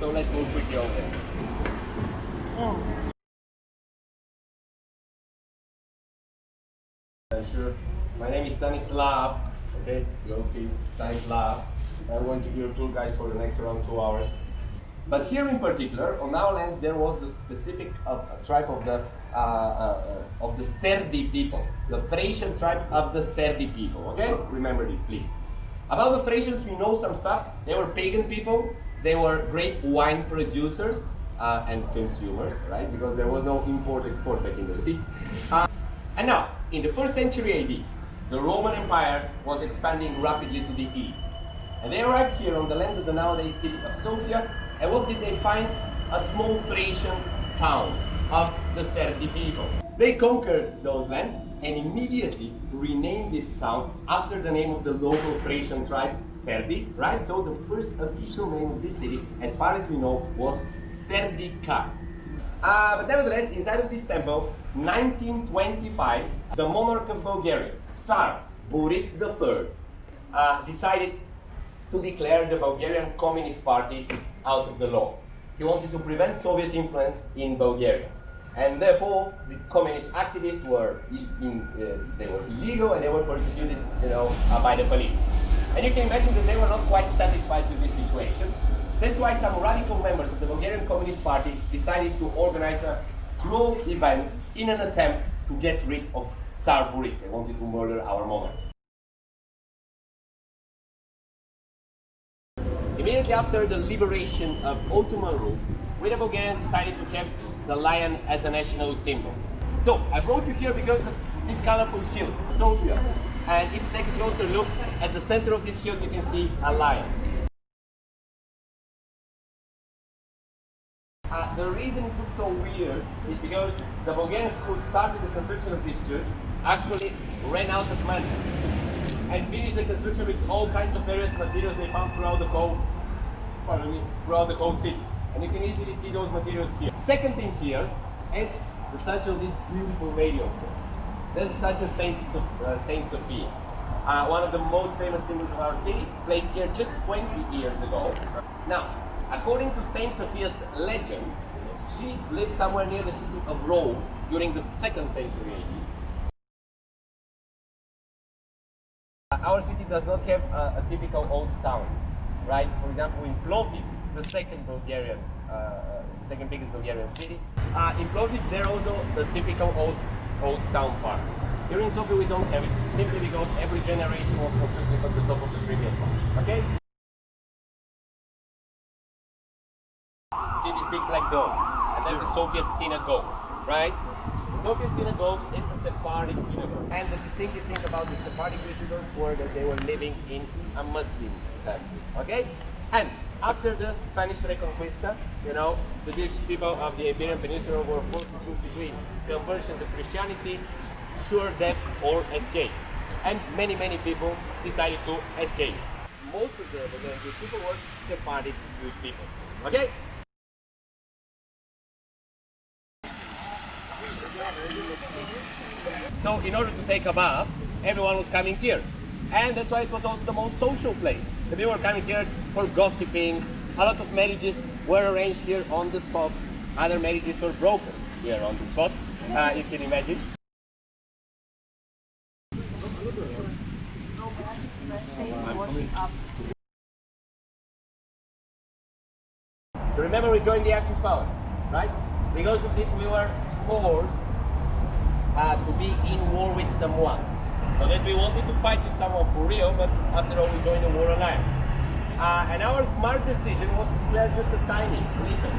So let's move quickly over there. Sure. My name is Stanislav. Okay, you all see Stanislav. I'm going to be your tour guide for the next around 2 hours. But here in particular, on our lands, there was the specific tribe of the Serdi people, the Thracian tribe of the Serdi people. Okay, remember this, please. About the Thracians, we know some stuff. They were pagan people. They were great wine producers and consumers, right? Because there was no import-export back in the days. And now, in the 1st century AD, the Roman Empire was expanding rapidly to the east. And they arrived here on the lands of the nowadays city of Sofia. And what did they find? A small Thracian town of the Serdi people. They conquered those lands and immediately renamed this town after the name of the local Thracian tribe, Serdi, right? So the first official name of this city, as far as we know, was Serdica. But nevertheless, inside of this temple, 1925, the monarch of Bulgaria, Tsar Boris III, decided to declare the Bulgarian Communist Party out of the law. He wanted to prevent Soviet influence in Bulgaria. And therefore, the communist activists were illegal and they were persecuted, by the police. And you can imagine that they were not quite satisfied with this situation. That's why some radical members of the Bulgarian Communist Party decided to organize a closed event in an attempt to get rid of Tsar Boris. They wanted to murder our monarch. Immediately after the liberation of Ottoman rule, we the Bulgarians decided to keep the lion as a national symbol. So I brought you here because of this colorful shield, Sofia. And if you take a closer look, at the center of this shield you can see a lion. The reason it looks so weird is because the Bulgarians who started the construction of this church actually ran out of money and finished the construction with all kinds of various materials they found throughout the whole city. And you can easily see those materials here. Second thing here is the statue of this beautiful lady over there. There's a statue of Saint Sofia. One of the most famous symbols of our city, placed here just 20 years ago. Now, according to Saint Sophia's legend, she lived somewhere near the city of Rome during the 2nd century AD. Our city does not have a typical old town, right? For example, in Plovdiv, the second biggest Bulgarian city, in Plovdiv there also the typical old town part. Here in Sofia we don't have it, simply because every generation was constructed on the top of the previous one. Okay? See this big black dome, and that's the Sofia Synagogue, right? The Sofia Synagogue, it's a Sephardic synagogue. And the distinctive thing about the Sephardic visitors were that they were living in a Muslim country, okay? And after the Spanish Reconquista, the Jewish people of the Iberian Peninsula were forced to choose between conversion to Christianity, sure death, or escape. And many people decided to escape. Most of the Jewish people were Sephardic Jewish people, okay? So in order to take a bath, everyone was coming here. And that's why it was also the most social place. The people were coming here for gossiping. A lot of marriages were arranged here on the spot. Other marriages were broken here on the spot, you can imagine. Remember, we joined the Axis powers, right? Because of this, we were forced to be in war with someone. So that we wanted to fight with someone for real, but after all, we joined the war alliance. And our smart decision was to declare just a tiny, little,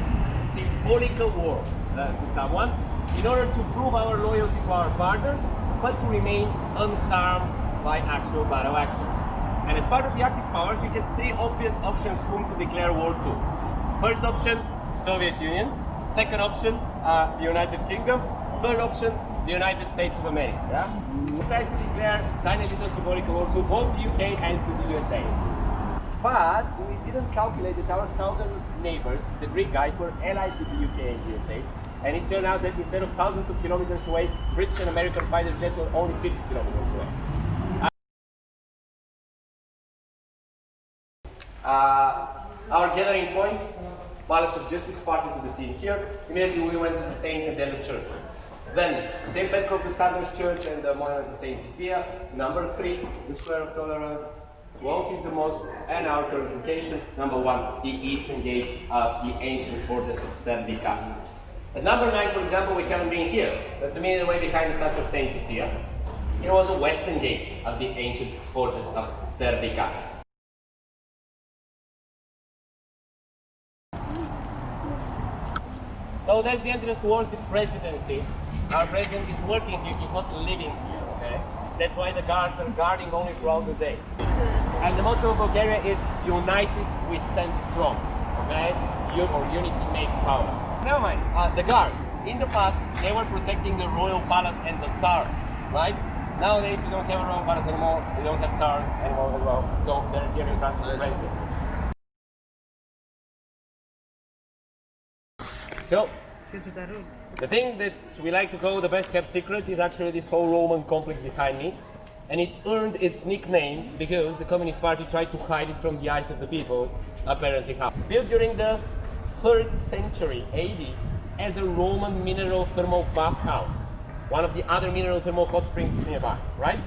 symbolical war to someone in order to prove our loyalty to our partners, but to remain unharmed by actual battle actions. And as part of the Axis powers, we had 3 obvious options whom to declare war to. First option, Soviet Union. Second option, the United Kingdom. Third option, the United States of America. Yeah? We decided to declare tiny little symbolical war to both the UK and to the USA. But we didn't calculate that our southern neighbors, the Greek guys, were allies with the UK and the USA. And it turned out that instead of thousands of kilometers away, British and American fighter jets were only 50 kilometers away. Our gathering point Palace of Justice Party to the scene here. Immediately we went to the Saint Adela Church. Then, St. Petrov the Southern Church and the monument to Saint Sofia. Number 3, the Square of Tolerance. 12 is the mosque, and our purification. Number 1, the Eastern Gate of the ancient fortress of Serdica. At number 9, for example, we haven't been here. That's immediately way behind the statue of Saint Sofia. It was the Western Gate of the ancient fortress of Serdica. So that's the entrance towards the presidency. Our president is working here, he's not living here, okay? That's why the guards are guarding only throughout the day. And the motto of Bulgaria is united we stand strong, okay? Unity makes power. Never mind, the guards, in the past, they were protecting the royal palace and the tsars, right? Nowadays, we don't have a royal palace anymore, we don't have tsars anymore as well, so they're here in France the presidency. So, the thing that we like to call the best kept secret is actually this whole Roman complex behind me. And it earned its nickname because the Communist Party tried to hide it from the eyes of the people, apparently how. Built during the 3rd century AD as a Roman mineral thermal bathhouse. One of the other mineral thermal hot springs is nearby, right?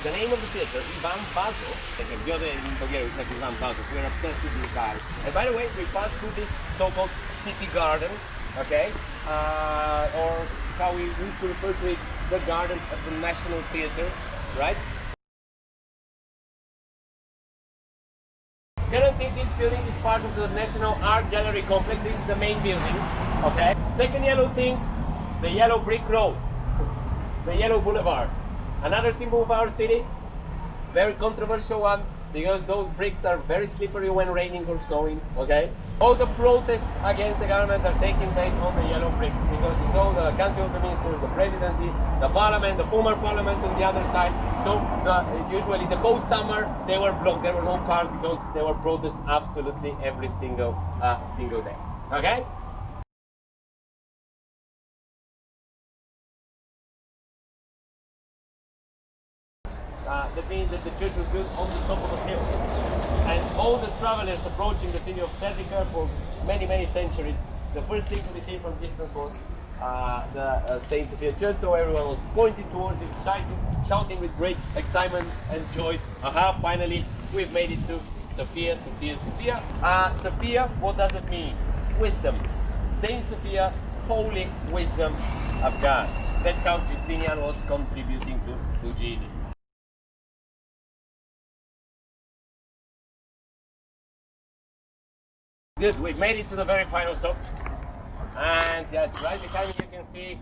The name of the theater, Ivan Bazo, like the other in Bulgaria, it's like Ivan Bazo. We're obsessed with this guy. And by the way, we passed through this so-called city garden, okay? Or how we used to refer to it, the garden of the National Theater, right? Currently, this building is part of the National Art Gallery complex. This is the main building, okay? Second yellow thing, the yellow brick road, the yellow boulevard. Another symbol of our city, very controversial one, because those bricks are very slippery when raining or snowing, okay? All the protests against the government are taking place on the yellow bricks, because you saw the Council of the Ministers, the Presidency, the Parliament, the former Parliament on the other side. So usually the whole summer they were blocked, there were no cars because there were protests absolutely every single day, okay? That means that the church was built on the top of a hill. And all the travelers approaching the city of Serdica for many, many centuries, the first thing to be seen from distance was the Saint Sofia Church, so everyone was pointing towards it, shouting with great excitement and joy. Aha, finally, we've made it to Sofia, Sofia, Sofia. Sofia, what does it mean? Wisdom. Saint Sofia, holy wisdom of God. That's how Justinian was contributing to Jesus. Good, we've made it to the very final stop. And yes, right behind me you can see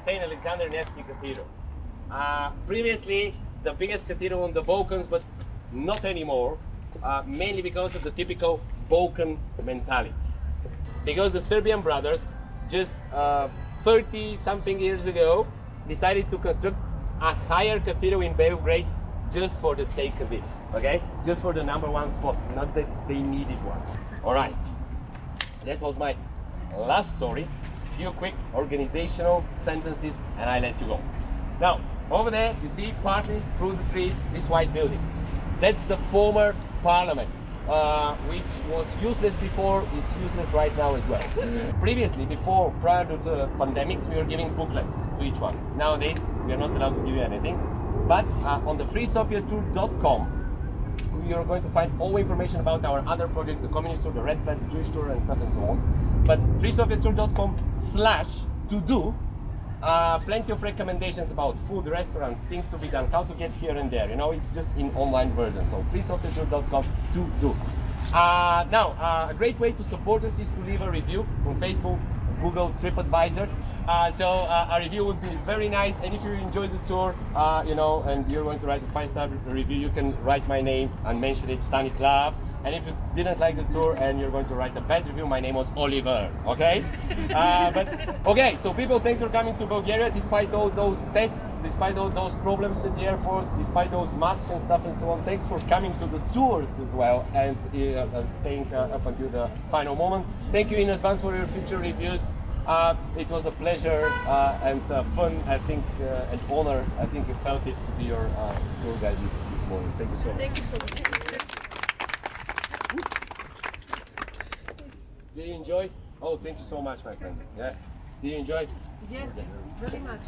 St. Alexander Nevsky Cathedral. Previously the biggest cathedral on the Balkans, but not anymore, mainly because of the typical Balkan mentality. Because the Serbian brothers just 30 something years ago decided to construct a higher cathedral in Belgrade just for the sake of it, okay? Just for the #1 spot, not that they needed one. All right, that was my last story. Few quick organizational sentences and I let you go. Now, over there, you see partly through the trees, this white building. That's the former parliament, which was useless before, is useless right now as well. Previously, prior to the pandemics, we were giving booklets to each one. Nowadays, we are not allowed to give you anything. But on the freesofiatour.com, you're going to find all information about our other projects, the Communist Tour, the Red Flag, the Jewish Tour, and stuff and so on. But freesofiatour.com/to-do, plenty of recommendations about food, restaurants, things to be done, how to get here and there. You know, it's just in online version. So freesofiatour.com/to-do. Now, a great way to support us is to leave a review on Facebook, Google, TripAdvisor. So a review would be very nice, and if you enjoyed the tour, you know, and you're going to write a 5-star review, you can write my name and mention it, Stanislav. And if you didn't like the tour and you're going to write a bad review, my name was Oliver, okay? Okay, so people, thanks for coming to Bulgaria, despite all those tests, despite all those problems in the airports, despite those masks and stuff and so on. Thanks for coming to the tours as well and staying up until the final moment. Thank you in advance for your future reviews. It was a pleasure and fun, I think, and honor. I think you felt it to be your tour guide this morning. Thank you so much. Thank you so much. Did you enjoy? Oh, thank you so much, my friend. Yeah. Did you enjoy? Yes, very much.